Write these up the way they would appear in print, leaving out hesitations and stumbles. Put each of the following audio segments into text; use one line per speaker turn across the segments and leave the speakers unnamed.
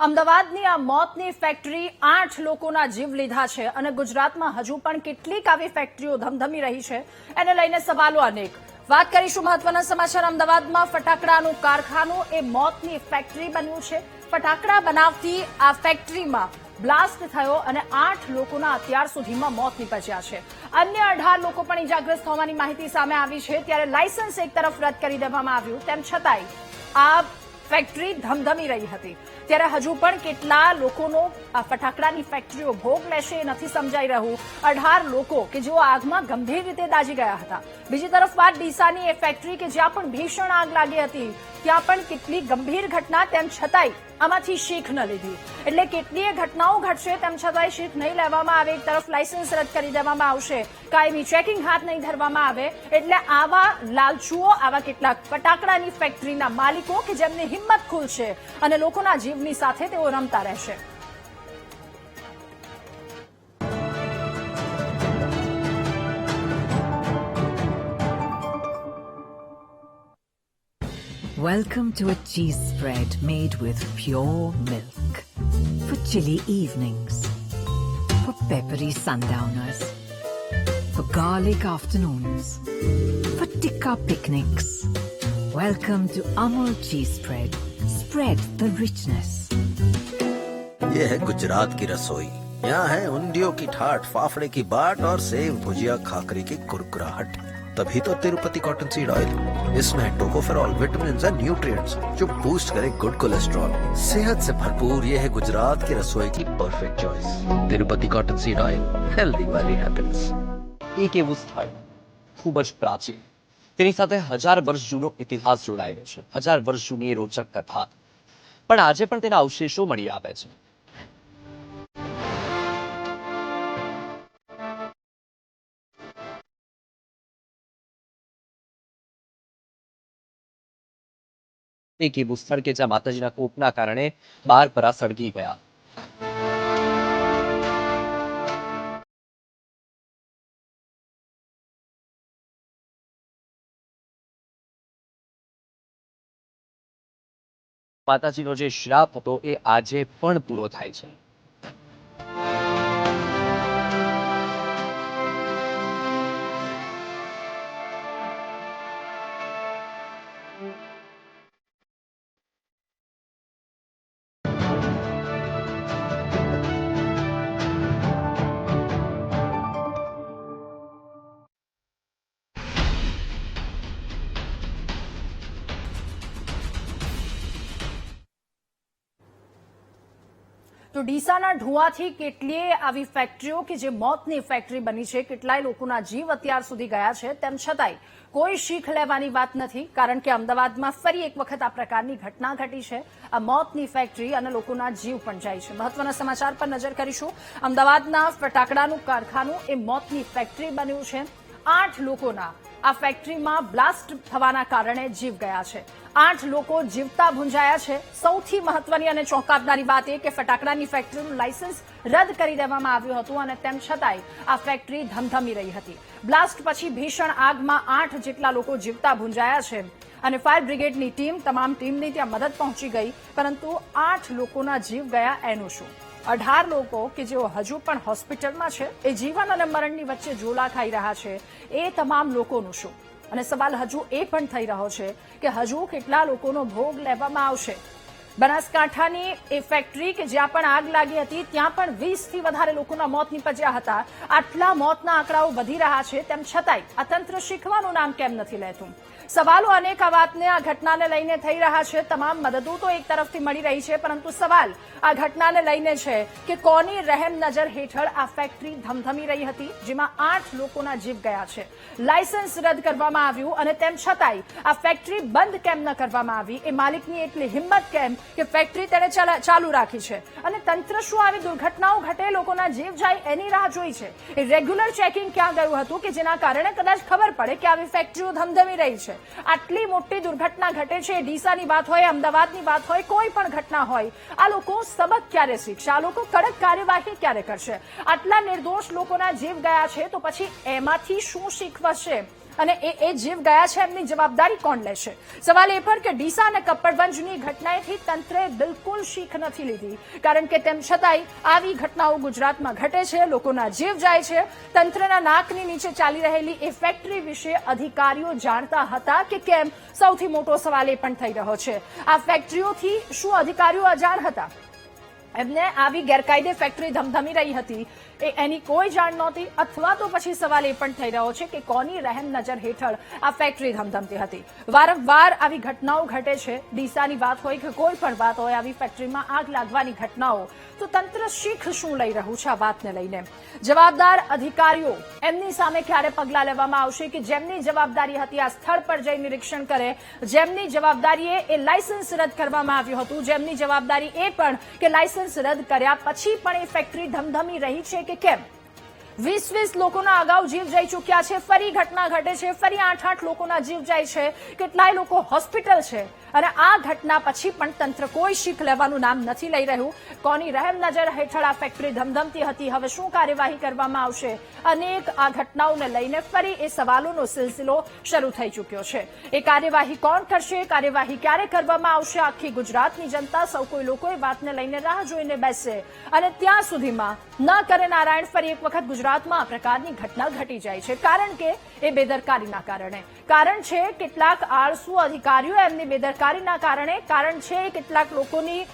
અમદાવાદની આ મોતની ફેક્ટરી 8 લોકોના જીવ લીધા છે અને ગુજરાતમાં હજુ પણ કેટલીક આવી ફેક્ટરીઓ ધમધમી રહી છે એને લઈને સવાલો અનેક. વાત કરીશું મહત્વના સમાચાર. અમદાવાદમાં ફટાકડાનું કારખાનું એ મોતની ફેક્ટરી બન્યું છે. ફટાકડા બનાવતી આ ફેક્ટરીમાં બ્લાસ્ટ થયો અને 8 લોકોના અત્યાર સુધીમાં મોત નીપજ્યા છે. અન્ય 18 લોકો પણ ઇજાગ્રસ્ત હોવાની માહિતી સામે આવી છે. ત્યારે લાયસન્સ એક તરફ રદ કરી દેવામાં આવ્યું, તેમ છતાંય આ ફેક્ટરી ધમધમી રહી હતી. ત્યારે હજુ પણ કેટલા લોકોનો આ ફટાકડાની ફેક્ટરીઓ ભોગ લેશે એ નથી સમજાઈ રહ્યું. 18 લોકો કે જેઓ આગમાં ગંભીર રીતે દાઝી ગયા હતા. બીજી તરફ વાત ડીસાની એ ફેક્ટરી કે જ્યાં પણ ભીષણ આગ લાગી હતી, ત્યાં પણ કેટલી ગંભીર ઘટના, તેમ છતાંય આમાંથી શીખ ન લીધી. એટલે કેટલીય ઘટનાઓ ઘટશે તેમ છતાંય શીખ નહીં લેવામાં આવે. એક તરફ લાયસન્સ રદ કરી દેવામાં આવશે, કાયમી ચેકિંગ હાથ નહીં ધરવામાં આવે. એટલે આવા લાલચુઓ, આવા કેટલાક ફટાકડાની ફેક્ટરીના માલિકો કે જેમની હિંમત ખુલશે અને લોકોના જીવની સાથે તેઓ રમતા રહેશે.
Welcome to a cheese spread made with pure milk. For chilly evenings. For peppery sundowners. For garlic afternoons. For tikka picnics. Welcome to Amul cheese spread. Spread the richness.
ये है गुजरात की रसोई. यहाँ है उंडियों की ठाठ, फाफड़े की बाट और सेव भुजिया खाकरे की कुरकुराहट. तभी तो तिरुपति कॉटन सीड ऑयल. इसमें है टोकोफेरॉल, विटामिन्स एंड न्यूट्रिएंट्स जो बूस्ट करे गुड कोलेस्ट्रॉल. सेहत से भरपूर ये है गुजरात की रसोई की perfect choice. Tirupati cotton seed oil, healthy वाली हैप्पीनेस.
એક એવું સ્થળ ખૂબ જ પ્રાચીન, તેની સાથે 1000 વર્ષ જૂનો ઇતિહાસ જોડાયેલો છે, 1000 વર્ષ જૂની એ રોચક કથા, પણ આજે પણ તેના અવશેષો મળી આવે છે. એક એવું સ્થળ કે જ્યાં માતાજીના કોપના કારણે 12 પરા સળગી ગયા. માતાજીનો જે શ્રાપ હતો એ આજે પણ પૂરો થાય છે.
તો ડીસાના ઢુવાથી કેટલીય આવી ફેક્ટરીઓ કે જે મોતની ફેક્ટરી બની છે, કેટલાય લોકોના જીવ અત્યાર સુધી ગયા છે, તેમ છતાંય કોઈ શીખ લેવાની વાત નથી. કારણ કે અમદાવાદમાં ફરી એક વખત આ પ્રકારની ઘટના ઘટી છે. આ મોતની ફેક્ટરી અને લોકોના જીવ પણ જાય છે. મહત્વના સમાચાર પર નજર કરીશું. અમદાવાદના ફટાકડાનું કારખાનું એ મોતની ફેક્ટરી બન્યું છે. 8 લોકોના આ ફેક્ટરીમાં બ્લાસ્ટ થવાના કારણે જીવ ગયા છે. 8 લોકો જીવતા ભૂંજાયા છે. સૌથી મહત્વની અને ચોંકાવનારી વાત એ કે ફટાકડાની ફેક્ટરીનું લાયસન્સ રદ કરી દેવામાં આવ્યું હતું અને તેમ છતાંય આ ફેક્ટરી ધમધમી રહી હતી. બ્લાસ્ટ પછી ભીષણ આગમાં 8 જેટલા લોકો જીવતા ભૂંજાયા છે અને ફાયર બ્રિગેડની ટીમ, તમામ ટીમની ત્યાં મદદ પહોંચી ગઈ, પરંતુ 8 લોકોના જીવ ગયા એનું શું? 18 લોકો કે જેઓ હજુ પણ હોસ્પિટલમાં છે, એ જીવન અને મરણની વચ્ચે ઝોલા ખાઈ રહ્યા છે, એ તમામ લોકોનું શું? અને સવાલ હજુ એ પણ થઈ રહ્યો છે કે હજુ કેટલા લોકોનો ભોગ લેવામાં આવશે. બનાસકાંઠાની એ ફેક્ટરી કે જ્યાં પણ આગ લાગી હતી, ત્યાં પણ 20થી વધારે લોકોના મોત નીપજ્યા હતા. આટલા મોતના આંકડાઓ વધી રહ્યા છે, તેમ છતાંય આ તંત્ર શીખવાનું નામ કેમ નથી લેતું? સવાલો અનેક આ વાતને, આ ઘટનાને લઈને થઈ રહ્યા છે. તમામ મદદો તો એક તરફથી મળી રહી છે, પરંતુ સવાલ આ ઘટનાને લઈને છે કે કોની રહેમ નજર હેઠળ આ ફેક્ટરી ધમધમી રહી હતી, જેમાં 8 લોકોના જીવ ગયા છે. લાયસન્સ રદ કરવામાં આવ્યું અને તેમ છતાંય આ ફેક્ટરી બંધ કેમ ન કરવામાં આવી? એ માલિકની એટલી હિંમત કેમ કે ફેક્ટરી તેણે ચાલુ રાખી છે? અને તંત્ર શું આવી દુર્ઘટનાઓ ઘટે, લોકોના જીવ જાય એની રાહ જોઈ છે? એ રેગ્યુલર ચેકિંગ ક્યાં ગયું હતું કે જેના કારણે કદાચ ખબર પડે કે આવી ફેક્ટરીઓ ધમધમી રહી છે? આટલી મોટી દુર્ઘટના ઘટે છે. ડીસાની વાત હોય, અમદાવાદની વાત હોય, કોઈ પણ ઘટના હોય, આ લોકો સબક ક્યારે શીખશે? આ લોકો કડક કાર્યવાહી ક્યારે કરશે? આટલા નિર્દોષ લોકોના જીવ ગયા છે તો પછી એમાંથી શું શીખવશે? અને એ જીવ ગયા છે એમની જવાબદારી કોણ લેશે? સવાલ એ પણ કે ડીસા અને કપડવંજની ઘટનાએથી તંત્રે બિલકુલ શીખ નથી લીધી, કારણ કે તેમ છતાંય આવી ઘટનાઓ ગુજરાતમાં ઘટે છે, લોકોના જીવ જાય છે. તંત્રના નાકની નીચે ચાલી રહેલી એ ફેક્ટરી વિશે અધિકારીઓ જાણતા હતા કે કેમ? સૌથી મોટો સવાલ એ પણ થઈ રહ્યો છે. આ ફેક્ટરીઓથી શું અધિકારીઓ અજાણ હતા? એમને આવી ગેરકાયદે ફેક્ટરી ધમધમી રહી હતી એની કોઈ જાણ નહોતી? અથવા તો પછી સવાલ એ પણ થઈ રહ્યો છે કે કોની રહેમ નજર હેઠળ આ ફેક્ટરી ધમધમતી હતી? વારંવાર આવી ઘટનાઓ ઘટે છે. ડીસાની વાત હોય કે કોઈ પણ વાત હોય, આવી ફેક્ટરીમાં આગ લાગવાની ઘટનાઓ, તો તંત્ર શીખ શું લઈ રહ્યું છે આ વાતને લઈને? જવાબદાર અધિકારીઓ, એમની સામે ક્યારે પગલાં લેવામાં આવશે કે જેમની જવાબદારી હતી આ સ્થળ પર જઈ નિરીક્ષણ કરે, જેમની જવાબદારીએ એ લાયસન્સ રદ કરવામાં આવ્યું હતું, જેમની જવાબદારી એ પણ કે લાયસન્સ રદ કર્યા પછી પણ એ ફેક્ટરી ધમધમી રહી છે કે કેમ? 20 લોકોના અગાઉ જીવ જઈ ચૂક્યા છે, ફરી ઘટના ઘટે છે, ફરી 8 લોકોના જીવ જાય છે, કેટલાય લોકો હોસ્પિટલ છે, અને આ ઘટના પછી પણ તંત્ર કોઈ શીખ લેવાનું નામ નથી લઈ રહ્યું. કોની રહેમ નજર હેઠળ આ ફેક્ટરી ધમધમતી હતી? હવે શું કાર્યવાહી કરવામાં આવશે? અનેક આ ઘટનાઓને લઈને ફરી એ સવાલોનો સિલસિલો શરૂ થઈ ચૂક્યો છે. એ કાર્યવાહી કોણ કરશે? કાર્યવાહી ક્યારે કરવામાં આવશે? આખી ગુજરાતની જનતા, સૌ કોઈ લોકો એ વાતને લઈને રાહ જોઈને બેસશે, અને ત્યાં સુધીમાં ન કરે નારાયણ ફરી એક વખત ગુજરાતમાં આ પ્રકારની ઘટના ઘટી જાય છે, કારણ કે એ બેદરકારીના કારણે. કારણ છે કેટલાક આળસુ અધિકારીઓ, એમની બેદરકારીના કારણે. કારણ છે કેટલાક લોકોની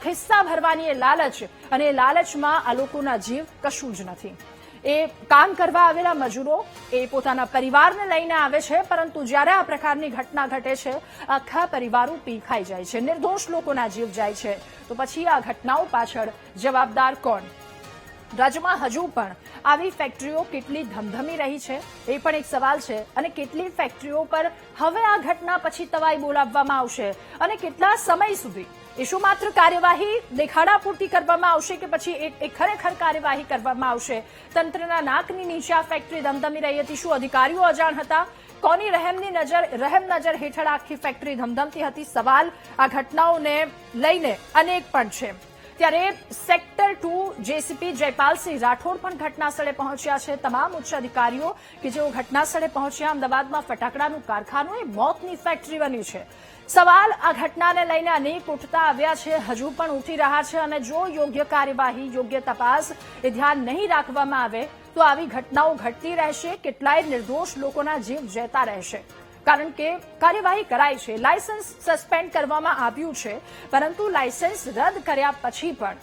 ખિસ્સા ભરવાની એ લાલચ, અને એ લાલચમાં આ લોકોના જીવ કશું જ નથી. એ કામ કરવા આવેલા મજૂરો એ પોતાના પરિવારને લઈને આવે છે, પરંતુ જ્યારે આ પ્રકારની ઘટના ઘટે છે, આખા પરિવારો પીખાઈ જાય છે, નિર્દોષ લોકોના જીવ જાય છે, તો પછી આ ઘટનાઓ પાછળ જવાબદાર કોણ? રાજ્યમાં હજુ પણ આવી ફેક્ટરીઓ કેટલી ધમધમી રહી છે એ પણ એક સવાલ છે, અને કેટલી ફેક્ટરીઓ પર હવે આ ઘટના પછી તવાઈ બોલાવવામાં આવશે, અને કેટલા સમય સુધી? એ શું માત્ર કાર્યવાહી દેખાડા પૂરતી કરવામાં આવશે કે પછી એ ખરેખર કાર્યવાહી કરવામાં આવશે? તંત્રના નાકની નીચે આ ફેક્ટરી ધમધમી રહી હતી, શું અધિકારીઓ અજાણ હતા? કોની રહેમ નજર હેઠળ આખી ફેક્ટરી ધમધમતી હતી? સવાલ આ ઘટનાઓને લઈને અનેક પણ છે. ત્યારે સેક્ટર 2 જેસીપી જયપાલસિંહ રાઠોડ પણ ઘટનાસ્થળે પહોંચ્યા છે. તમામ ઉચ્ચ અધિકારીઓ કે જેઓ ઘટનાસ્થળે પહોંચ્યા. અમદાવાદમાં ફટાકડાનું કારખાનું એ મોતની ફેક્ટરી બની છે. સવાલ આ ઘટનાને લઈને અનેક ઉઠતા આવ્યા છે, હજુ પણ ઉઠી રહ્યા છે, અને જો યોગ્ય કાર્યવાહી, યોગ્ય તપાસ એ ધ્યાન નહીં રાખવામાં આવે તો આવી ઘટનાઓ ઘટતી રહેશે, કેટલાય નિર્દોષ લોકોના જીવ જતા રહેશે. કારણ કે કાર્યવાહી કરાઈ છે, લાયસન્સ સસ્પેન્ડ કરવામાં આવ્યું છે, પરંતુ લાયસન્સ રદ કર્યા પછી પણ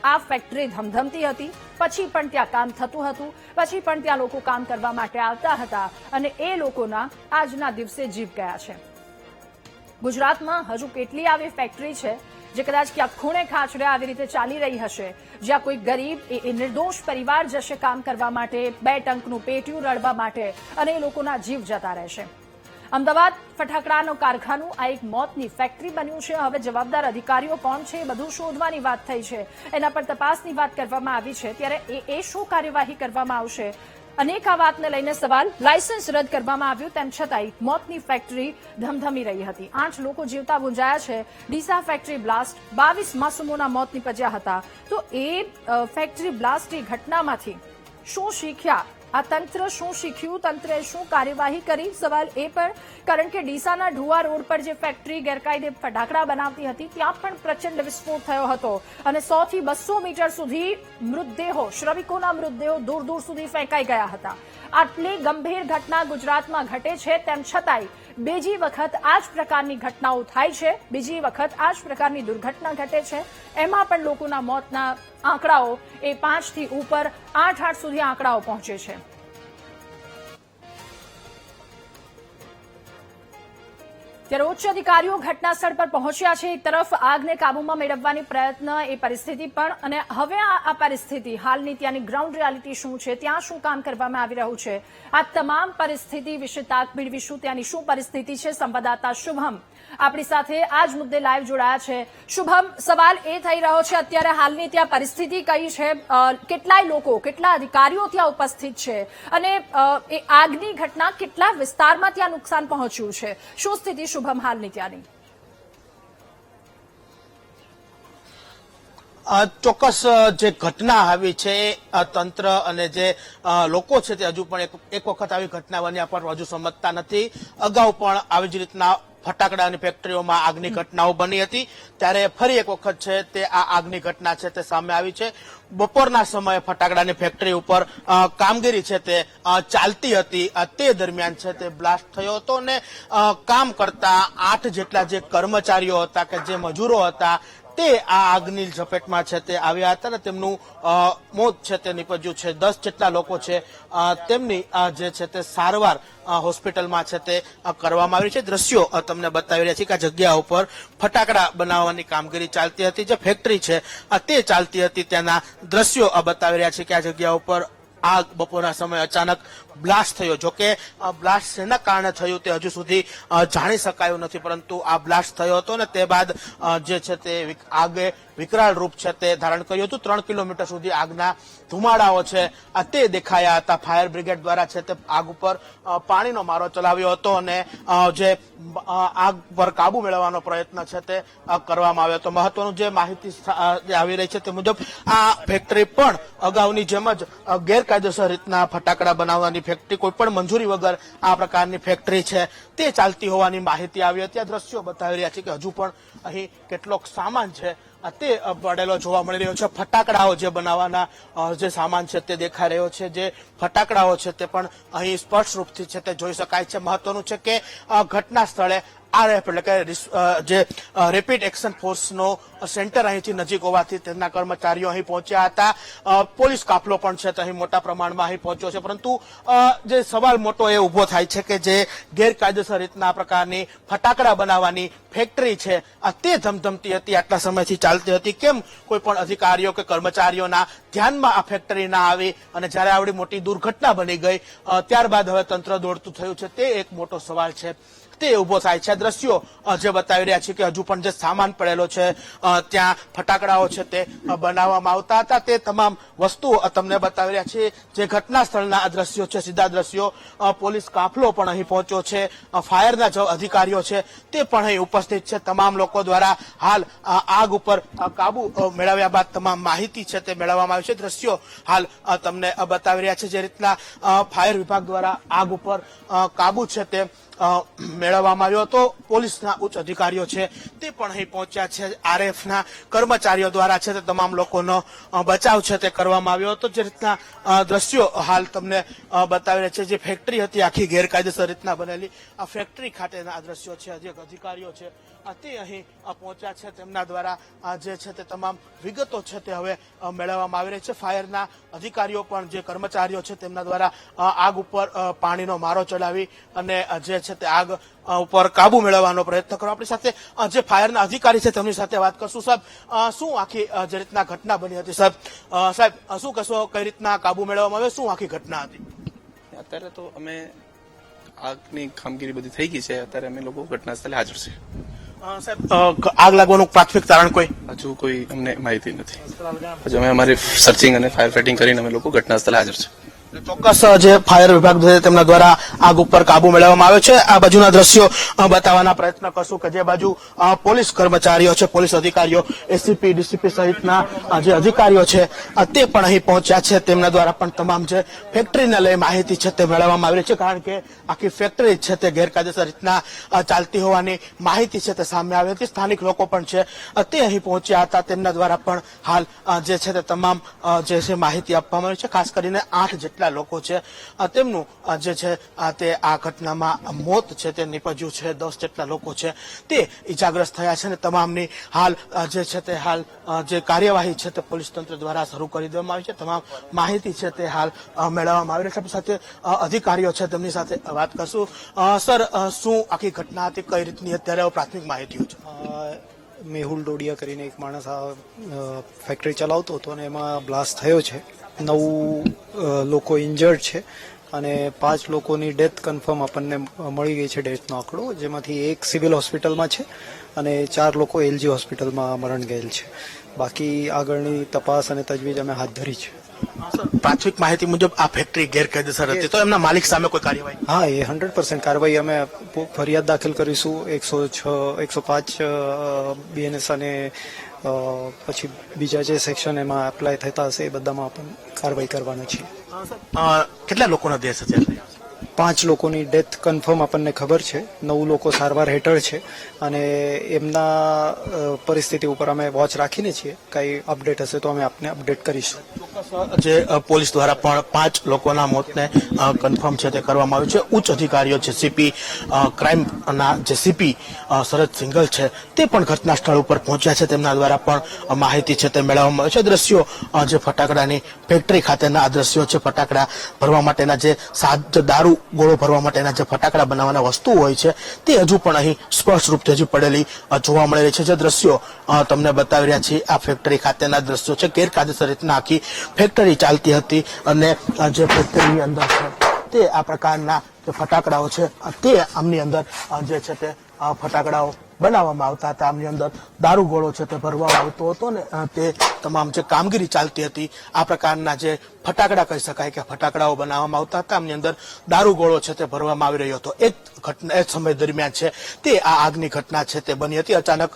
આ ફેક્ટરી ધમધમતી હતી, પછી પણ ત્યાં કામ થતું હતું, પછી પણ ત્યાં લોકો કામ કરવા માટે આવતા હતા, અને એ લોકોના આજના દિવસે જીવ ગયા છે. ગુજરાતમાં હજુ કેટલી આવી ફેક્ટરી છે જે કદાચ ક્યાંક ખૂણે ખાંચરે આવી રીતે ચાલી રહી હશે, જ્યાં કોઈ ગરીબ એ નિર્દોષ પરિવાર જશે કામ કરવા માટે, 2 ટંકનું પેટીયું રળવા માટે, અને એ લોકોના જીવ જતા રહેશે. અમદાવાદ ફટાકડાનું કારખાનું આ એક મોતની ફેક્ટરી બન્યું છે. હવે જવાબદાર અધિકારીઓ કોણ છે એ બધું શોધવાની વાત થઈ છે, એના પર તપાસની વાત કરવામાં આવી છે. ત્યારે એ શું કાર્યવાહી કરવામાં આવશે? અનેક આ વાતને લઈને સવાલ. લાયસન્સ રદ કરવામાં આવ્યું તેમ છતાંય મોતની ફેક્ટરી ધમધમી રહી હતી. 8 લોકો જીવતા ગુંજાયા છે. ડીસા ફેક્ટરી બ્લાસ્ટ, 22 માસૂમોના મોત નીપજ્યા હતા. તો એ ફેક્ટરી બ્લાસ્ટની ઘટનામાંથી શું શીખ્યા આ તંત્ર? શું શીખ્યું? તંત્રે શું કાર્યવાહી કરી? સવાલ એ પણ, કારણ કે ડીસાના ઢુવા રોડ પર જે ફેક્ટરી ગેરકાયદે ફટાકડા બનાવતી હતી ત્યાં પણ પ્રચંડ વિસ્ફોટ થયો હતો, અને 100 થી 200 મીટર સુધી મૃતદેહો, શ્રમિકોના મૃતદેહો દૂર દૂર સુધી ફેંકાઈ ગયા હતા. આટલી ગંભીર ઘટના ગુજરાતમાં ઘટે છે, તેમ છતાંય બીજી વખત આ જ પ્રકારની ઘટનાઓ થાય છે, બીજી વખત આ જ પ્રકારની દુર્ઘટના ઘટે છે. એમાં પણ લોકોના મોતના આંકડાઓ એ 5 થી ઉપર 8 સુધી આંકડાઓ પહોંચે છે. ત્યારે ઉચ્ચ અધિકારીઓ ઘટનાસ્થળ પર પહોંચ્યા છે. એક તરફ આગને કાબૂમાં મેળવવાની પ્રયત્ન, એ પરિસ્થિતિ પણ, અને હવે આ પરિસ્થિતિ, હાલની ત્યાંની ગ્રાઉન્ડ રિયાલિટી શું છે, ત્યાં શું કામ કરવામાં આવી રહ્યું છે, આ તમામ પરિસ્થિતિ વિશે તાક મેળવીશું. ત્યાંની શું પરિસ્થિતિ છે? સંવાદદાતા શુભમ આપણી સાથે આ જ મુદ્દે લાઈવ જોડાયા છે. શુભમ, સવાલ એ થઈ રહ્યો છે અત્યારે હાલની ત્યાં પરિસ્થિતિ કઈ છે? કેટલાય લોકો, કેટલા અધિકારીઓ ત્યાં ઉપસ્થિત છે, અને એ આગની ઘટના કેટલા વિસ્તારમાં ત્યાં નુકસાન પહોંચ્યું છે? શું સ્થિતિ શુભમ હાલની ત્યાંની?
ચોક્કસ જે ઘટના આવી છે એ તંત્ર અને જે લોકો છે તે હજુ પણ એક વખત આવી ઘટના બન્યા પર હજુ સમજતા નથી. અગાઉ પણ આવી જ રીતના ફટાકડાની ફેક્ટરીઓમાં આગની ઘટનાઓ બની હતી, ત્યારે ફરી એક વખત છે તે આ આગની ઘટના છે તે સામે આવી છે. બપોરના સમયે ફટાકડાની ફેક્ટરી ઉપર કામગીરી છે તે ચાલતી હતી, તે દરમિયાન છે તે બ્લાસ્ટ થયો હતો અને કામ કરતા 8 જેટલા જે કર્મચારીઓ હતા કે જે મજૂરો હતા તે આ આગની ઝપેટમાં છે તે આવ્યા હતા અને તેમનું મોત છે તે નીપજ્યું છે. 10 જેટલા લોકો છે તેમની જે છે તે સારવાર હોસ્પિટલમાં છે તે કરવામાં આવી છે. દ્રશ્યો તમને બતાવી રહ્યા છે કે આ જગ્યા ઉપર ફટાકડા બનાવવાની કામગીરી ચાલતી હતી, જે ફેક્ટરી છે તે ચાલતી હતી, તેના દ્રશ્યો બતાવી રહ્યા છે કે આ જગ્યા ઉપર આગ બપોરના સમયે અચાનક બ્લાસ્ટ થયો. જોકે બ્લાસ્ટ શેના કારણે થયું તે હજુ સુધી જાણી શકાયું નથી, પરંતુ આ બ્લાસ્ટ થયો હતો ને તે બાદ જે છે તે આગે વિકરાળ રૂપ છે તે ધારણ કર્યું હતું. 3 કિલોમીટર સુધી આગના ધુમાડાઓ છે તે દેખાયા હતા. ફાયર બ્રિગેડ દ્વારા છે તે આગ ઉપર પાણીનો મારો ચલાવ્યો હતો અને જે આગ પર કાબુ મેળવવાનો પ્રયત્ન છે તે કરવામાં આવ્યો હતો. મહત્વનું જે માહિતી આવી રહી છે તે મુજબ આ ફેક્ટરી પણ અગાઉની જેમ જ ગેરકાયદેસર રીતના ફટાકડા બનાવવાની ફેક્ટરી, કોઈ પણ મંજૂરી વગર આ પ્રકારની ફેક્ટરી છે તે ચાલતી હોવાની માહિતી આવી હતી. આ દ્રશ્યો બતાવી રહ્યા છે કે હજુ પણ અહીં કેટલોક સામાન છે તે પડેલો જોવા મળી રહ્યો છે. ફટાકડાઓ જે બનાવવાના જે સામાન છે તે દેખાઈ રહ્યો છે. જે ફટાકડાઓ છે તે પણ અહીં સ્પષ્ટ રૂપથી છે તે જોઈ શકાય છે. મહત્વનું છે કે ઘટના સ્થળે આરએફ એટલે કે જે રેપિડ એક્શન ફોર્સનો સેન્ટર અહીંથી નજીક હોવાથી તેમના કર્મચારીઓ અહીં પહોંચ્યા હતા. પોલીસ કાફલો પણ છે તે અહીં મોટા પ્રમાણમાં અહીં પહોંચ્યો છે, પરંતુ જે સવાલ મોટો એ ઉભો થાય છે કે જે ગેરકાયદેસર રીતના પ્રકારની ફટાકડા બનાવવાની ફેક્ટરી છે તે ધમધમતી હતી, આટલા સમયથી ચાલતી હતી, કેમ કોઈ પણ અધિકારીઓ કે કર્મચારીઓના ધ્યાનમાં આ ફેક્ટરી ના આવી અને જ્યારે આવડી મોટી દુર્ઘટના બની ગઈ ત્યારબાદ હવે તંત્ર દોડતું થયું છે, તે એક મોટો સવાલ છે તે ઉભો થાય છે. દ્રશ્યો જે બતાવી રહ્યા છે કે હજુ પણ જે સામાન પડેલો છે ત્યાં ફટાકડાઓ છે તે બનાવવામાં આવતા હતા, તે તમામ વસ્તુઓ તમને બતાવી રહ્યા છે. જે ઘટના સ્થળના આ દ્રશ્યો છે, સીધા દ્રશ્યો, પોલીસ કાફલો પણ અહીં પહોંચ્યો છે, ફાયરના જે અધિકારીઓ છે તે પણ અહીં ઉપસ્થિત છે. તમામ લોકો દ્વારા હાલ આગ ઉપર કાબુ મેળવ્યા બાદ તમામ માહિતી છે તે મેળવવામાં આવી છે. દ્રશ્યો હાલ તમને બતાવી રહ્યા છે. જે રીતના ફાયર વિભાગ દ્વારા આગ ઉપર કાબુ છે તે મેળવવામાં આવ્યો હતો. પોલીસના ઉચ્ચ અધિકારીઓ છે તે પણ અહીં પહોંચ્યા છે. આરએફના કર્મચારીઓ દ્વારા છે તે તમામ લોકોનો બચાવ છે તે કરવામાં આવ્યો હતો. જે રીતના દ્રશ્યો હાલ તમને બતાવી રહ્યા છે. જે ફેક્ટરી હતી આખી ગેરકાયદેસર રીતના બનેલી, આ ફેક્ટરી ખાતેના આ દ્રશ્યો છે. જે અધિકારીઓ છે તે અહીં પહોંચ્યા છે, તેમના દ્વારા જે છે તે તમામ વિગતો છે તે હવે મેળવવામાં આવી રહી છે. ફાયરના અધિકારીઓ પણ, જે કર્મચારીઓ છે તેમના દ્વારા આગ ઉપર પાણીનો મારો ચલાવી અને જે છે તે આગ ઉપર કાબુ મેળવવાનો પ્રયત્ન કરો. આપણી સાથે જે ફાયરના અધિકારી છે તેમની સાથે વાત કરશું. સાહેબ, શું આખી જે રીતના ઘટના બની હતી, સાહેબ શું કહેશો, કઈ રીતના કાબુ મેળવવામાં આવે, શું આખી ઘટના હતી?
અત્યારે તો અમે આગની કામગીરી બધી થઈ ગઈ છે, અત્યારે અમે લોકો ઘટના સ્થળે હાજર છે.
સાહેબ, આગ લાગવાનું પ્રાથમિક કારણ
હજુ કોઈ અમને માહિતી નથી. હજુ અમે અમારી સર્ચિંગ અને ફાયર ફાઇટિંગ કરીને અમે લોકો ઘટના સ્થળે હાજર છે.
ચોક્કસ જે ફાયર વિભાગ છે તેમના દ્વારા આગ ઉપર કાબુ મેળવવામાં આવ્યો છે. આ બાજુના દ્રશ્યો બતાવવાના પ્રયત્ન કરશું કે જે બાજુ પોલીસ કર્મચારીઓ છે, પોલીસ અધિકારીઓ, એસીપી, ડીસીપી સહિતના જે અધિકારીઓ છે તે પણ અહીં પહોંચ્યા છે. તેમના દ્વારા પણ તમામ જે ફેક્ટરીને લઈ માહિતી છે તે મેળવવામાં આવી રહી છે, કારણ કે આખી ફેક્ટરી છે તે ગેરકાયદેસર રીતના ચાલતી હોવાની માહિતી છે તે સામે આવી હતી. સ્થાનિક લોકો પણ છે તે અહીં પહોંચ્યા હતા, તેમના દ્વારા પણ હાલ જે છે તે તમામ જે છે માહિતી આપવામાં આવી છે. ખાસ કરીને 8 જેટલા લોકો છે તેમનું જે છે તે આ ઘટનામાં મોત છે તે નીપજ્યું છે. 10 જેટલા લોકો છે તે ઈજાગ્રસ્ત થયા છે અને તમામની હાલ જે છે તે હાલ જે કાર્યવાહી છે તે પોલીસ તંત્ર દ્વારા શરૂ કરી દેવામાં આવી છે. તમામ માહિતી છે તે હાલ મેળવવામાં આવી રહી છે. સાથે અધિકારીઓ છે તેમની સાથે વાત કરશું. સર, શું આખી ઘટના હતી, કઈ રીતની અત્યારે પ્રાથમિક માહિતીઓ છે?
મેહુલ ડોડિયા કરીને એક માણસ આ ફેક્ટરી ચલાવતો હતો અને એમાં બ્લાસ્ટ થયો છે. 9 લોકો ઇન્જર્ડ છે અને 5 લોકોની ડેથ કન્ફર્મ આપણને મળી ગઈ છે, ડેથનો આંકડો, જેમાંથી એક સિવિલ હોસ્પિટલમાં છે અને 4 લોકો એલજી હોસ્પિટલમાં મરણ ગયેલ છે. બાકી આગળની તપાસ અને તજવીજ અમે હાથ ધરી છે.
પ્રાથમિક માહિતી મુજબ આ ફેક્ટરી ગેરકાયદેસર હતી, તો એમના માલિક સામે કોઈ કાર્યવાહી?
હા, એ 100% કાર્યવાહી અમે ફરિયાદ દાખલ કરીશું. 106, 105 બીએનએસ અને પછી બીજા જે સેક્શન એમાં એપ્લાય થતા હશે એ બધામાં પણ કાર્યવાહી કરવાના છીએ.
કેટલા લોકોના દેશ છે?
5 લોકોની ડેથ કન્ફર્મ આપણને ખબર છે, 9 લોકો સારવાર હેઠળ છે અને એમના પરિસ્થિતિ ઉપર અમે વોચ રાખીને છીએ. કંઈ અપડેટ હશે તો અમે આપને અપડેટ કરીશું.
જે પોલીસ દ્વારા પણ 5 લોકોના મોતને કન્ફર્મ છે તે કરવામાં આવ્યું છે. ઉચ્ચ અધિકારીઓ છે, સીપી ક્રાઇમના જે સીપી શરદ સિંઘલ છે તે પણ ઘટના સ્થળ ઉપર પહોંચ્યા છે. તેમના દ્વારા પણ માહિતી છે તે મેળવવામાં આવી છે. દ્રશ્યો જે ફટાકડાની ફેક્ટરી ખાતેના આ દ્રશ્યો છે. ફટાકડા ભરવા માટેના જે દારૂ ગોળો ભરવા માટેના જે ફટાકડા બનાવવાના વસ્તુઓ હોય છે તે હજુ પણ અહીં સ્પષ્ટ રૂપથી હજી પડેલી જોવા મળી રહી છે. જે દ્રશ્યો તમને બતાવી રહ્યા છીએ આ ફેક્ટરી ખાતેના દ્રશ્યો છે. ગેરકાયદેસર રીતના આખી ફેક્ટરી ચાલતી હતી અને જે ફેક્ટરીની અંદર છે તે આ પ્રકારના જે ફટાકડાઓ છે તે આમની અંદર જે છે તે ફટાકડાઓ બનાવવામાં આવતા હતા. આમની અંદર દારૂ ગોળો છે તે ભરવામાં આવતો હતો ને તે તમામ જે કામગીરી ચાલતી હતી આ પ્રકારના જે ફટાકડા કહી શકાય કે ફટાકડાઓ બનાવવામાં આવતા હતા. આમની અંદર દારૂ ગોળો છે તે ભરવામાં આવી રહ્યો હતો. એ સમય દરમિયાન છે તે આ આગની ઘટના છે તે બની હતી. અચાનક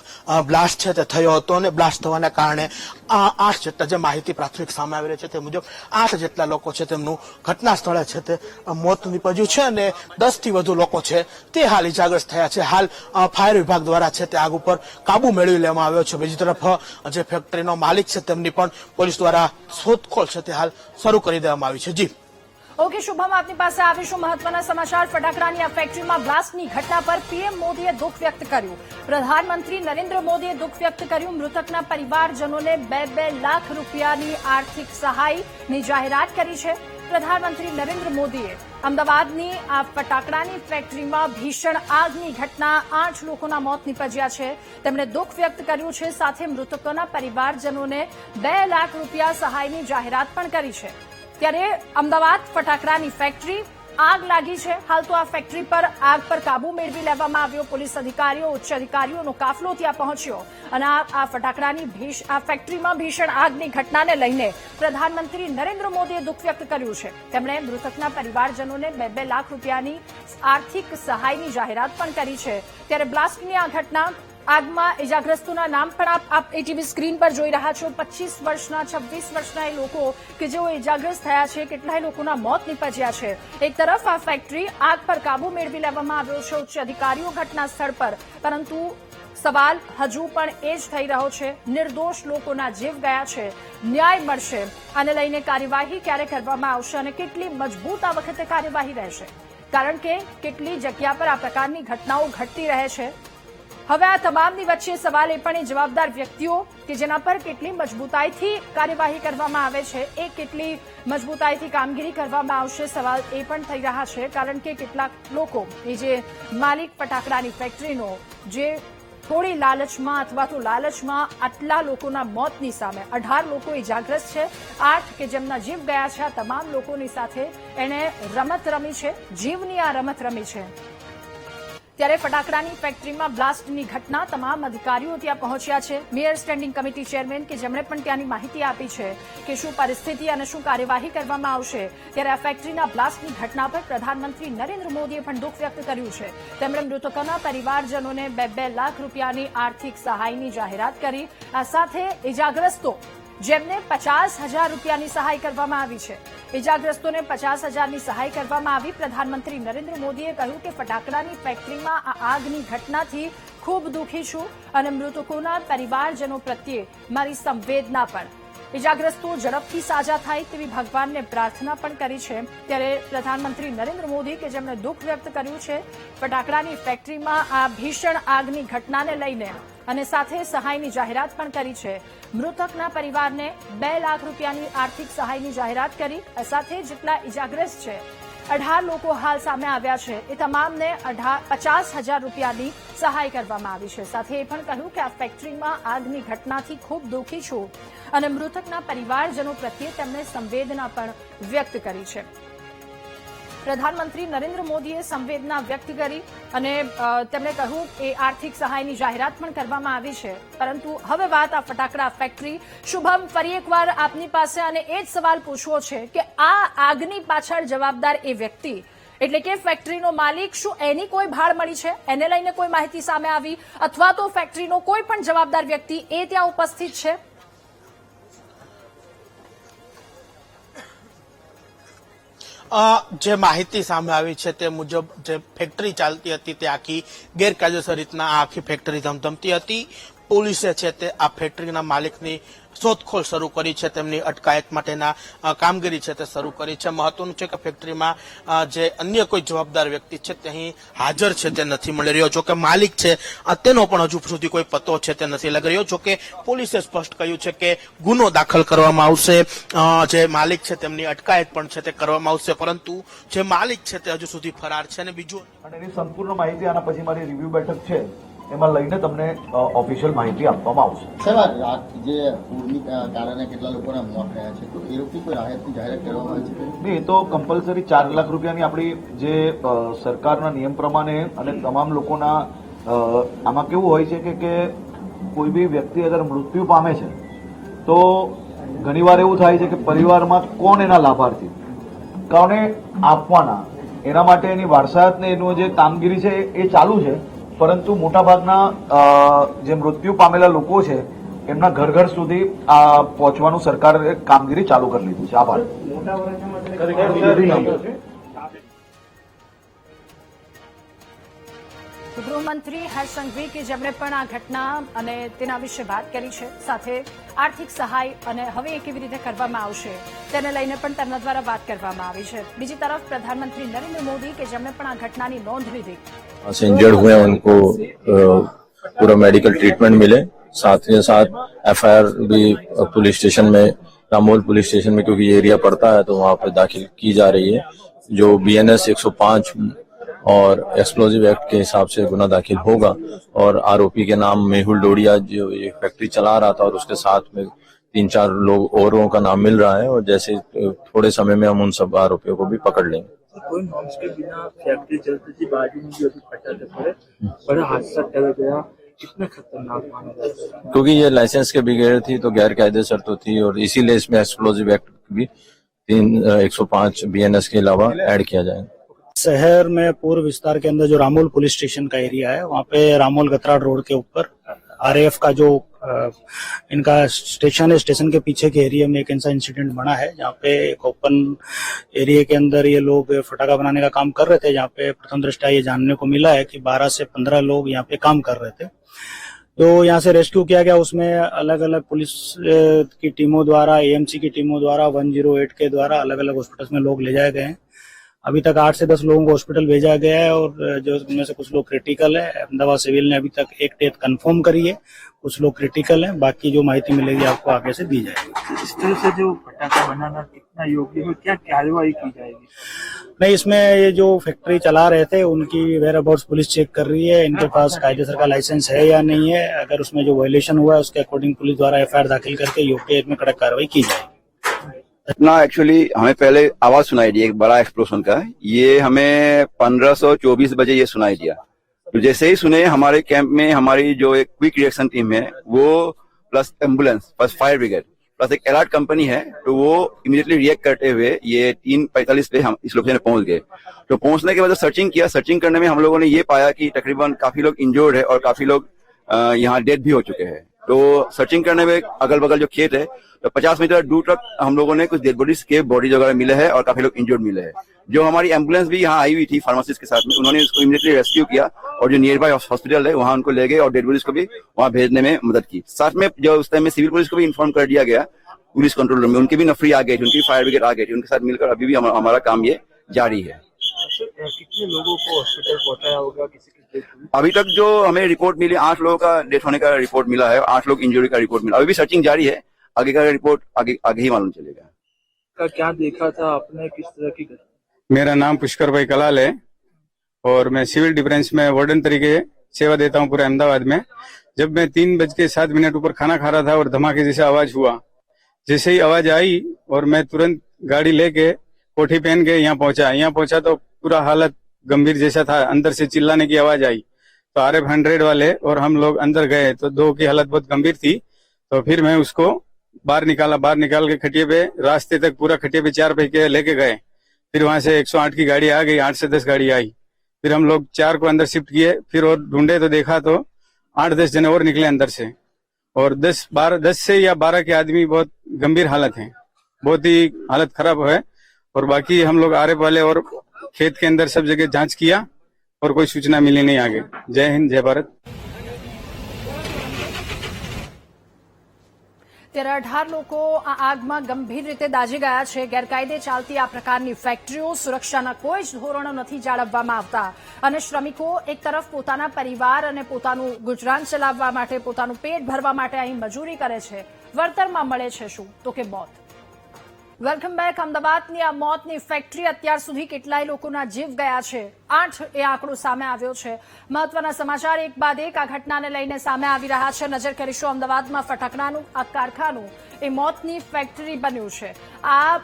બ્લાસ્ટ છે તે થયો હતો અને બ્લાસ્ટ થવાના કારણે 8 જેટલા જે માહિતી પ્રાથમિક સામે આવી રહી છે તે મુજબ 8 જેટલા લોકો છે તેમનું ઘટના સ્થળે છે તે મોત નીપજ્યું છે અને 10 થી વધુ લોકો છે તે હાલ ઇજાગ્રસ્ત થયા છે. હાલ ફાયર વિભાગ દ્વારા છે તે આગ ઉપર કાબુ મેળવી લેવામાં આવ્યો છે. બીજી તરફ જે ફેક્ટરીનો માલિક છે તેમની પણ પોલીસ દ્વારા શોધખોળ છે તે હાલ શરૂ કરી દેવામાં આવી છે. જી
ઓકે શુભમ, આપની પાસે આવીશું મહત્વના સમાચાર. ફટાકડાની આ ફેક્ટરીમાં બ્લાસ્ટની ઘટના પર પીએમ મોદીએ દુઃખ વ્યક્ત કર્યું. પ્રધાનમંત્રી નરેન્દ્ર મોદીએ દુઃખ વ્યક્ત કર્યું. મૃતકના પરિવારજનોને 2 લાખ રૂપિયાની આર્થિક સહાયની જાહેરાત કરી છે. પ્રધાનમંત્રી નરેન્દ્ર મોદીએ અમદાવાદની આ ફટાકડાની ફેક્ટરીમાં ભીષણ આગની ઘટના 8 લોકોના મોત નીપજ્યા છે. તેમણે દુઃખ વ્યક્ત કર્યું છે. સાથે મૃતકોના પરિવારજનોને 2 લાખ રૂપિયા સહાયની જાહેરાત પણ કરી છે. ત્યારે અમદાવાદ ફટાકડાની ફેક્ટરી, આગ લાગી છે. હાલ તો આ ફેક્ટરી પર આગ પર કાબુ મેળવી લેવામાં આવ્યો. પોલીસ અધિકારીઓ, ઉચ્ચ અધિકારીઓનો કાફલો ત્યાં પહોંચ્યો અને આ ફટાકડાની આ ફેક્ટરીમાં ભીષણ આગની ઘટનાને લઈને પ્રધાનમંત્રી નરેન્દ્ર મોદીએ દુઃખ વ્યક્ત કર્યું છે. તેમણે મૃતકના પરિવારજનોને 2 લાખ રૂપિયાની આર્થિક સહાયની જાહેરાત પણ કરી છે. ત્યારે બ્લાસ્ટની આ ઘટના, આગમાં ઇજાગ્રસ્તોના નામ પણ આપ એટીવી સ્ક્રીન પર જોઈ રહ્યા છો. 25 વર્ષના, 26 વર્ષના એ લોકો કે જેઓ ઇજાગ્રસ્ત થયા છે. કેટલાય લોકોના મોત નીપજ્યા છે. એક તરફ આ ફેક્ટરી, આગ પર કાબુ મેળવી લેવામાં આવ્યો છે. ઉચ્ચ અધિકારીઓ ઘટના સ્થળ પર, પરંતુ સવાલ હજુ પણ એ જ થઈ રહ્યો છે. નિર્દોષ લોકોના જીવ ગયા છે. ન્યાય મળશે આને લઈને કાર્યવાહી ક્યારે કરવામાં આવશે અને કેટલી મજબૂત આ વખતે કાર્યવાહી રહેશે? કારણ કે કેટલી જગ્યા પર આ પ્રકારની ઘટનાઓ ઘટતી રહે છે. હવે આ તમામની વચ્ચે સવાલ એ પણ એ જવાબદાર વ્યક્તિઓ કે જેના પર કેટલી મજબૂતાઈથી કાર્યવાહી કરવામાં આવે છે, એ કેટલી મજબૂતાઈથી કામગીરી કરવામાં આવશે, સવાલ એ પણ થઈ રહ્યા છે. કારણ કે કેટલાક લોકો, એ જે માલિક ફટાકડાની ફેક્ટરીનો, જે થોડી લાલચમાં અથવા તો લાલચમાં આટલા લોકોના મોતની સામે 18 લોકો ઇજાગ્રસ્ત છે, 8 કે જેમના જીવ ગયા છે, આ તમામ લોકોની સાથે એણે રમત રમી છે, જીવની આ રમત રમી છે. ત્યારે ફટાકડાની ફેક્ટરીમાં બ્લાસ્ટની ઘટના, તમામ અધિકારીઓ ત્યાં પહોંચ્યા છે. મેયર સ્ટેન્ડિંગ કમિટી ચેરમેન કે જેમણે પણ ત્યાંની માહિતી આપી છે કે શું પરિસ્થિતિ અને શું કાર્યવાહી કરવામાં આવશે. ત્યારે આ ફેક્ટરીના બ્લાસ્ટની ઘટના પર પ્રધાનમંત્રી નરેન્દ્ર મોદીએ પણ દુઃખ વ્યક્ત કર્યું છે. તેમણે મૃતકોના પરિવારજનોને 2 લાખ રૂપિયાની આર્થિક સહાયની જાહેરાત કરી. આ સાથે ઇજાગ્રસ્તો જેમને 50,000 રૂપિયાની સહાય કરવામાં આવી છે, ઇજાગ્રસ્તોને 50,000ની સહાય કરવામાં આવી. પ્રધાનમંત્રી નરેન્દ્ર મોદીએ કહ્યું કે ફટાકડાની ફેક્ટરીમાં આ આગની ઘટનાથી ખૂબ દુઃખી છું અને મૃતકોના પરિવારજનો પ્રત્યે મારી સંવેદના પણ. ઇજાગ્રસ્તો ઝડપથી સાજા થાય તેવી ભગવાનને પ્રાર્થના પણ કરી છે. ત્યારે પ્રધાનમંત્રી નરેન્દ્ર મોદી કે જેમણે દુઃખ વ્યક્ત કર્યું છે ફટાકડાની ફેક્ટરીમાં આ ભીષણ આગની ઘટનાને લઈને અને સાથે સહાયની જાહેરાત પણ કરી છે. મૃતકના પરિવારને 2 લાખ રૂપિયાની આર્થિક સહાયની જાહેરાત કરી. સાથે જેટલા ઇજાગ્રસ્ત છે, 18 લોકો હાલ સામે આવ્યા છે, એ તમામને 50,000 રૂપિયાની સહાય કરવામાં આવી છે. સાથે એ પણ કહ્યું કે આ ફેક્ટરીમાં આગની ઘટનાથી ખૂબ દુઃખી છું અને મૃતકના પરિવારજનો પ્રત્યે તેમણે સંવેદના પણ વ્યક્ત કરી છે. પ્રધાનમંત્રી નરેન્દ્ર મોદીએ સંવેદના વ્યક્ત કરી અને તેમણે કહ્યું કે આર્થિક સહાયની જાહેરાત પણ કરવામાં આવી છે. પરંતુ હવે વાત આ ફટાકડા ફેક્ટરી. શુભમ, ફરી એકવાર આપની પાસે અને એ જ સવાલ પૂછવો છે કે આ આગની પાછળ જવાબદાર એ વ્યક્તિ, એટલે કે ફેક્ટરીનો માલિક, શું એની કોઈ ભાળ મળી છે? એને લઈને કોઈ માહિતી સામે આવી અથવા તો ફેક્ટરીનો કોઈ પણ જવાબદાર વ્યક્તિ એ ત્યાં ઉપસ્થિત છે?
જે માહિતી સામે આવી છે તે મુજબ જે ફેક્ટરી ચાલતી હતી તે આખી ગેરકાયદેસર રીતના આ આખી ફેક્ટરી ધમધમતી હતી. પોલીસે છે તે આ ફેક્ટરીના માલિકની શોધખોળ શરૂ કરી છે, તેમની અટકાયત માટેના કામગીરી છે તે શરૂ કરી છે. મહત્વનું છે કે ફેક્ટરીમાં જે અન્ય કોઈ જવાબદાર વ્યક્તિ છે તે અહીં હાજર છે તે નથી મળી રહ્યો. જો કે માલિક છે તેનો પણ હજુ સુધી કોઈ પતો છે તે નથી લાગી રહ્યો. જો કે પોલીસે સ્પષ્ટ કહ્યું છે કે ગુનો દાખલ કરવામાં આવશે, જે માલિક છે તેમની અટકાયત પણ છે તે કરવામાં આવશે, પરંતુ જે માલિક છે તે હજુ સુધી ફરાર છે. અને બીજું,
અને એની સંપૂર્ણ માહિતી આના પછી મારી રિવ્યુ બેઠક છે એમાં લઈને તમને ઓફિશિયલ માહિતી આપવામાં આવશે.
સાહેબ, આ જે પૂરની કારણે કેટલા લોકોના મોત થયા છે, તો એ લોકોની કોઈ રાહતની જાહેરાત કરવામાં આવી છે?
નહીં, એ તો કમ્પલસરી 4 લાખ રૂપિયાની આપણી જે સરકારના નિયમ પ્રમાણે અને તમામ લોકોના આમાં કેવું હોય છે કે કોઈ બી વ્યક્તિ અગર મૃત્યુ પામે છે તો ઘણીવાર એવું થાય છે કે પરિવારમાં કોણ એના લાભાર્થી, કોને આપવાના, એના માટે એની વારસાતને એનું જે કામગીરી છે એ ચાલુ છે. પરંતુ મોટાભાગના જે મૃત્યુ પામેલા લોકો છે એમના ઘર ઘર સુધી આ પહોંચવાનું સરકારે કામગીરી ચાલુ કરી લીધી છે. આભાર.
ગૃહમંત્રી હર્ષ સંઘવી કે જેમણે પણ આ ઘટના અને તેના વિશે વાત કરી છે, સાથે આર્થિક સહાય અને હવે એ કેવી રીતે કરવામાં આવશે તેને લઈને પણ તેમના દ્વારા વાત કરવામાં આવી છે. બીજી તરફ પ્રધાનમંત્રી નરેન્દ્ર મોદી કે જેમણે પણ આ ઘટનાની નોંધ લીધી,
से इंजर्ड हुए हैं उनको पूरा मेडिकल ट्रीटमेंट मिले. साथ ही साथ एफआईआर भी पुलिस स्टेशन में, रामोल पुलिस स्टेशन में, क्योंकि ये एरिया पड़ता है तो वहां पर दाखिल की जा रही है. जो BNS 105 और एक्सप्लोजिव एक्ट के हिसाब से गुना दाखिल होगा. और आरोपी के नाम मेहुल डोडिया जो ये फैक्ट्री चला रहा था, और उसके साथ में 3-4 लोग औरों का नाम मिल रहा है. और जैसे थोड़े समय में हम उन सब आरोपियों को भी पकड़ लेंगे.
कोई नॉर्म्स के बिना फैक्ट्री चलती थी, बाजू में भी अभी फटा पड़े, बड़ा हादसा टल गया. कितना खतरनाक माना जाता है,
क्योंकि ये लाइसेंस के बगैर थी तो गैर कायदेसर तो थी, और इसीलिए इसमें एक्सप्लोजिव एक्ट भी 105 BNS के अलावा ऐड किया जाएगा.
शहर में पूर्व विस्तार के अंदर जो रामोल पुलिस स्टेशन का एरिया है, वहाँ पे रामोल गतराड़ रोड के ऊपर RAF का जो इनका स्टेशन है, स्टेशन के पीछे के एरिया में एक ऐसा इंसिडेंट बना है जहाँ पे एक ओपन एरिया के अंदर ये लोग फटाका बनाने का काम कर रहे थे. जहाँ पे प्रथम दृष्टया ये जानने को मिला है कि 12 से 15 लोग यहाँ पे काम कर रहे थे. तो यहाँ से रेस्क्यू किया गया. उसमें अलग अलग पुलिस की टीमों द्वारा, AMC की टीमों द्वारा, 108 के द्वारा अलग अलग हॉस्पिटल्स में लोग ले जाए गए हैं. अभी तक 8 से 10 लोगों को हॉस्पिटल भेजा गया है, और जो उनमें से कुछ लोग क्रिटिकल है. अहमदाबाद सिविल ने अभी तक एक डेथ कंफर्म करी है, कुछ लोग क्रिटिकल हैं. बाकी जो माहिती मिलेगी आपको आगे से दी जाएगी.
इस तरह से जो पटाखा बनाना कितना योग्य है, क्या कार्रवाई की जाएगी?
नहीं, इसमें ये जो फैक्ट्री चला रहे थे उनकी वेयर अबाउट्स पुलिस चेक कर रही है, इनके पास कायदेसर का लाइसेंस है या नहीं है. अगर उसमें जो वायलेशन हुआ है उसके अकॉर्डिंग पुलिस द्वारा FIR दाखिल करके योग्य में कड़क कार्रवाई की जाएगी.
ना एक्चुअली हमें पहले आवाज सुनाई दी एक बड़ा एक्सप्लोजन का. ये हमें 1524 बजे ये सुनाई दिया. तो जैसे ही सुने, हमारे कैंप में हमारी जो एक क्विक रिएक्शन टीम है वो plus ambulance plus fire brigade plus एक अलर्ट कंपनी है, तो वो इमीडिएटली रिएक्ट करते हुए ये 3:45 पे हम इस लोकेशन पहुंच गए. तो पहुंचने के बाद सर्चिंग किया. सर्चिंग करने में हम लोगों ने ये पाया कि तकरीबन काफी लोग इंजर्ड है और काफी लोग यहाँ डेड भी हो चुके हैं. तो सर्चिंग करने में अगल बगल जो खेत है, तो 50 मीटर दूर तक हम लोगों ने कुछ डेड बॉडीज के बॉडीज वगैरह मिले हैं, और काफी लोग इंजर्ड मिले हैं. जो हमारी एम्बुलेंस भी यहाँ आई हुई थी फार्मासिस्ट के साथ में, उन्होंने उसको इमीडिएटली रेस्क्यू किया, और जो नियर बाय हॉस्पिटल है वहाँ उनको ले गए और डेड बॉडीज को भी वहाँ भेजने में मदद की. साथ में जो उस टाइम में सिविल पुलिस को भी इन्फॉर्म कर दिया गया, पुलिस कंट्रोल रूम में उनकी भी नफरी आ गई थी, उनकी फायर ब्रिगेड आ गई थी. उनके साथ मिलकर अभी भी हमारा काम ये जारी है.
कितने लोगों को हॉस्पिटल पहुंचाया होगा? किसी की डेथ हुई?
अभी तक जो हमें रिपोर्ट मिली, 8 लोगों का डेथ होने का रिपोर्ट मिला है, 8 लोग इंजरी का रिपोर्ट मिला. अभी भी सर्चिंग जारी है, आगे का रिपोर्ट आगे ही मालूम चलेगा.
क्या देखा था आपने, किस तरह की घटना?
मेरा नाम पुष्कर भाई कलाल है, और मैं सिविल डिफेंस में वार्डन तरीके सेवा देता हूँ पूरे अहमदाबाद में. जब मैं 3:07 ऊपर खाना खा रहा था और धमाके जैसा आवाज हुआ, जैसे ही आवाज आई और मैं तुरंत गाड़ी लेके कोठी पहन के यहाँ पहुंचा तो पूरा हालत गंभीर जैसा था. अंदर से चिल्लाने की आवाज आई, तो RF 100 वाले और हम लोग अंदर गए, तो 2 की हालत बहुत गंभीर थी. तो फिर मैं उसको बाहर निकाल के खटिया पे, रास्ते तक पूरा खटिया पे 4 पहिए लेके गए. फिर वहां से 108 की गाड़ी आ गई, 8 से 10 गाड़ी आई, फिर हम लोग 4 को अंदर शिफ्ट किए, फिर और ढूंढे तो देखा तो 8-10 जने और निकले अंदर से, और 10 से या 12 के आदमी बहुत गंभीर हालत है, बहुत ही हालत खराब है। और बाकी हम लोग आरएफ वाले और खेत के अंदर सब जगह जांच किया और कोई सूचना मिली नहीं आगे। जय हिंद, जय भारत।
ત્યારે 18 લોકો આ આગમાં ગંભીર રીતે દાઝી ગયા છે. ગેરકાયદે ચાલતી આ પ્રકારની ફેક્ટરીઓ સુરક્ષાના કોઈ જ ધોરણો નથી જાળવવામાં આવતા અને શ્રમિકો એક તરફ પોતાના પરિવાર અને પોતાનું ગુજરાન ચલાવવા માટે, પોતાનું પેટ ભરવા માટે અહીં મજૂરી કરે છે. વળતરમાં મળે છે શું? તો કે મોત. Welcome back. અમદાવાદની આ મોતની ફેક્ટરી અત્યાર સુધી કેટલાય લોકોના જીવ ગયા છે. 8 એ આંકડો સામે આવ્યો છે. મહત્વના સમાચાર એક બાદ એક આ ઘટનાને લઈને સામે આવી રહ્યા છે. નજર કરીશું અમદાવાદમાં ફટાકડાનું આ કારખાનું એ મોતની ફેક્ટરી બન્યું છે. આ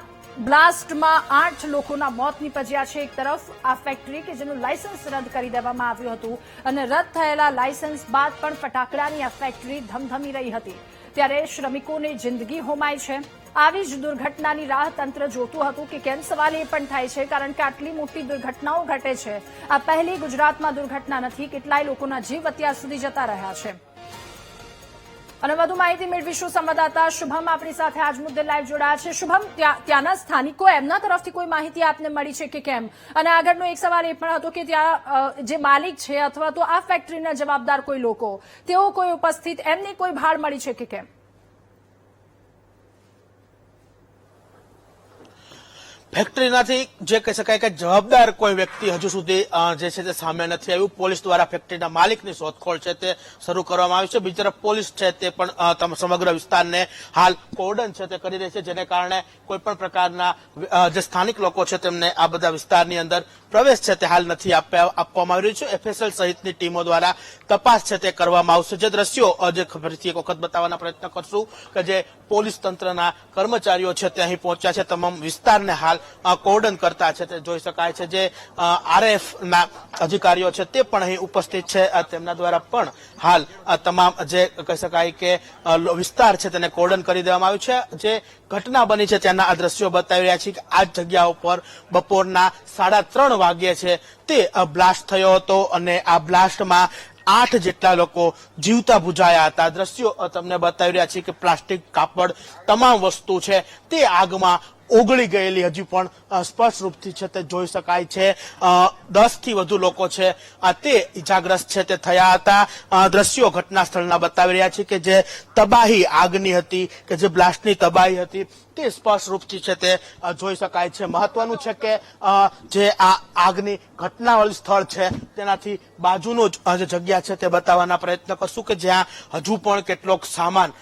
બ્લાસ્ટમાં 8 લોકોના મોત નીપજ્યા છે. એક તરફ આ ફેક્ટરી કે જેનું લાયસન્સ રદ કરી દેવામાં આવ્યું હતું અને રદ થયેલા લાયસન્સ બાદ પણ ફટાકડાની આ ફેક્ટરી ધમધમી રહી હતી, ત્યારે શ્રમિકોની જિંદગી હોમાય છે. આવી જ દુર્ઘટનાની રાહ તંત્ર જોતું હતું કે કેમ? સવાલ એ પણ થાય છે કારણ કે આટલી મોટી દુર્ઘટનાઓ ઘટે છે. આ પહેલી ગુજરાતમાં દુર્ઘટના નથી. કેટલાય લોકોના જીવ અત્યાર સુધી જતા રહ્યા છે. અને વધુ માહિતી મેળવીશું. સંવાદદાતા શુભમ આપણી સાથે આજ મુદ્દે લાઈવ જોડાયા છે. શુભમ, ત્યાંના સ્થાનિકો એમના તરફથી કોઈ માહિતી આપને મળી છે કે કેમ? અને આગળનો એક સવાલ એ પણ હતો કે ત્યાં જે માલિક છે અથવા તો આ ફેક્ટરીના જવાબદાર કોઈ લોકો, તેઓ કોઈ ઉપસ્થિત, એમની કોઈ ભાળ મળી છે કે કેમ?
ફેક્ટરીનાથી જે કહી શકાય કે જવાબદાર કોઈ વ્યક્તિ હજુ સુધી જે છે તે સામે નથી આવ્યું. પોલીસ દ્વારા ફેક્ટરીના માલિકની શોધખોળ છે તે શરૂ કરવામાં આવી છે. બીજી તરફ પોલીસ છે તે પણ સમગ્ર વિસ્તારને હાલ કોર્ડન છે તે કરી રહી છે, જેને કારણે કોઈ પણ પ્રકારના જે સ્થાનિક લોકો છે તેમને આ બધા વિસ્તારની અંદર પ્રવેશ છે તે હાલ નથી આપવામાં આવી રહ્યો છે. એફએસએલ સહિતની ટીમો દ્વારા તપાસ છે તે કરવામાં આવશે. જે દ્રશ્યો જે ફરીથી એક વખત બતાવવાના પ્રયત્ન કરશું કે જે પોલીસ તંત્રના કર્મચારીઓ છે તે અહીં પહોંચ્યા છે, તમામ વિસ્તારને હાલ કોર્ડન કરતા છે તે જોઈ શકાય છે. જે આરએફ ના અધિકારીઓ છે તે પણ અહીં ઉપસ્થિત છે. તેમના દ્વારા પણ હાલ તમામ જે કહી શકાય કે વિસ્તાર છે તેને કોર્ડન કરી દેવામાં આવ્યું છે. જે ઘટના બની છે ત્યાંના આ દ્રશ્યો બતાવી રહ્યા છે કે આ જગ્યા ઉપર બપોરના 3:30 વાગ્યે છે તે બ્લાસ્ટ થયો હતો અને આ બ્લાસ્ટમાં 8 જેટલા લોકો જીવતા બુજાયા હતા. દ્રશ્યો તમને બતાવી રહ્યા છે કે પ્લાસ્ટિક, કાપડ, તમામ વસ્તુ છે તે આગમાં ઓગળી ગયેલી હજી પણ સ્પષ્ટ રૂપથી છે તે જોઈ શકાય છે. 10 થી વધુ લોકો છે તે ઇજાગ્રસ્ત છે તે થયા હતા. દ્રશ્યો ઘટના સ્થળના બતાવી રહ્યા છે કે જે તબાહી આગની હતી, કે જે બ્લાસ્ટની તબાહી હતી તે સ્પષ્ટ રૂપથી છે તે જોઈ શકાય છે. મહત્વનું છે કે જે આ આગની ઘટનાવાળું સ્થળ છે તેનાથી બાજુનું જે જગ્યા છે તે બતાવવાના પ્રયત્ન કરશું કે જ્યાં હજુ પણ કેટલોક સામાન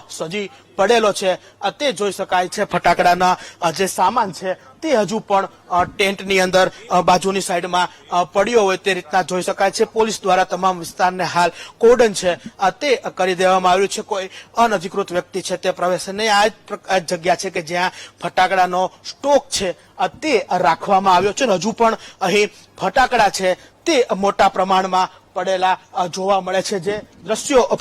સજી પડેલો છે તે જોઈ શકાય છે. ફટાકડાના જે સામાન છે તે હજુ પણ ટેન્ટની અંદર બાજુની સાઈડમાં પડ્યો હોય તે રીતના જોઈ શકાય છે. પોલીસ દ્વારા તમામ વિસ્તારને હાલ કોર્ડન છે તે કરી દેવામાં આવ્યું છે. કોઈ અનધિકૃત વ્યક્તિ છે તે પ્રવેશ નહીં. આ જ જગ્યા છે કે જ્યાં ફટાકડાનો સ્ટોક છે તે રાખવામાં આવ્યો છે. હજુ પણ અહીં ફટાકડા છે તે મોટા પ્રમાણમાં પડેલા જોવા મળે છે. જે દ્રશ્યો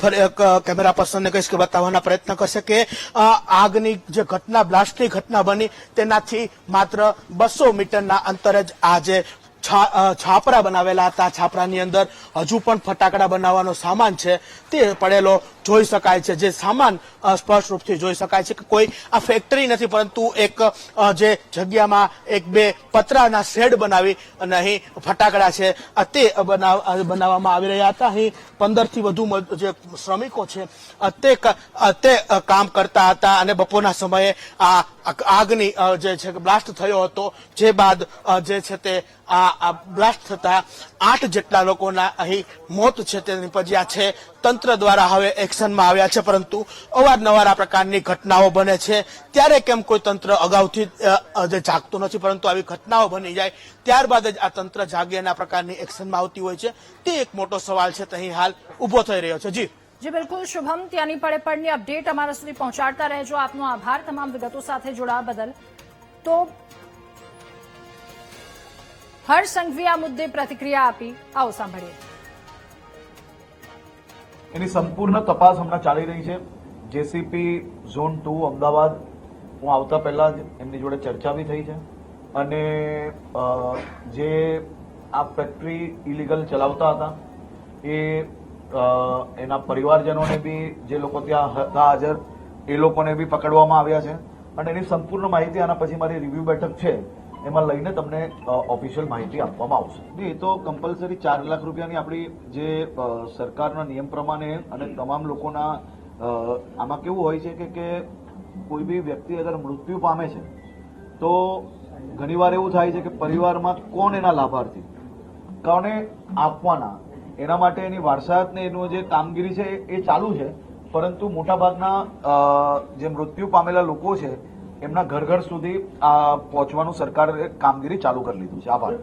કેમેરા પર્સનને કહીશ કે બતાવવાના પ્રયત્ન કરશે કે આગની જે ઘટના, બ્લાસ્ટની ઘટના બની તેનાથી માત્ર 200 મીટરના અંતરે જ આ જે છાપરા બનાવેલા હતા, છાપરાની અંદર હજુ પણ ફટાકડા બનાવવાનો સામાન છે તે પડેલો જોઈ શકાય છે. જે સામાન સ્પષ્ટ રૂપથી જોઈ શકાય છે કે કોઈ આ ફેક્ટરી નથી, પરંતુ એક જે જગ્યામાં 1-2 પતરાના શેડ બનાવી અને અહીં ફટાકડા છે તે બનાવવામાં આવી રહ્યા હતા. અહીં 15 થી વધુ જે શ્રમિકો છે તે કામ કરતા હતા અને બપોરના સમયે આ આગની જે છે બ્લાસ્ટ થયો હતો, જે બાદ જે છે તે આ બ્લાસ્ટ થતા 8 જેટલા લોકોના અહીં મોત છે તે નીપજ્યા છે. તંત્ર દ્વારા હવે એક્શનમાં આવ્યા છે, પરંતુ અવારનવાર આ પ્રકારની ઘટનાઓ બને છે ત્યારે કેમ કોઈ તંત્ર અગાઉથી જે જાગતું નથી, પરંતુ આવી ઘટનાઓ બની જાય ત્યારબાદ જ આ તંત્ર જાગે અને આ પ્રકારની એક્શનમાં આવતી હોય છે. તે એક મોટો સવાલ છે તે અહીં હાલ ઉભો થઈ રહ્યો છે. જી
બિલકુલ શુભમ, ત્યાંની પડે અપડેટ અમારા સુધી પહોંચાડતા રહેજો. આપનો આભાર તમામ વિગતો સાથે જોડાવા બદલ. તો હર્ષ સંઘવી આ મુદ્દે પ્રતિક્રિયા આપી, આવો સાંભળીએ.
એની સંપૂર્ણ તપાસ હમણાં ચાલી રહી છે. જેસીપી ઝોન 2 અમદાવાદ, હું આવતા પહેલા જ એમની જોડે ચર્ચા બી થઈ છે અને જે આ ફેક્ટરી ઇલીગલ ચલાવતા હતા એ એના પરિવારજનોને બી જે લોકો ત્યાં હતા હાજર એ લોકોને બી પકડવામાં આવ્યા છે અને એની સંપૂર્ણ માહિતી આના પછી મારી રિવ્યુ બેઠક છે એમાં લઈને તમને ઓફિશિયલ માહિતી આપવામાં આવશે. એ તો કમ્પલસરી 4 લાખ રૂપિયાની આપણી જે સરકારના નિયમ પ્રમાણે અને તમામ લોકોના આમાં કેવું હોય છે કે કોઈ બી વ્યક્તિ અગર મૃત્યુ પામે છે તો ઘણીવાર એવું થાય છે કે પરિવારમાં કોણ એના લાભાર્થી, કોને આપવાના, એના માટે એની વારસાતને એનું જે કામગીરી છે એ ચાલુ છે. પરંતુ મોટાભાગના જે મૃત્યુ પામેલા લોકો છે એમના ઘર સુધી પહોંચવાનું સરકારે કામગીરી ચાલુ કરી લીધું છે. આભાર.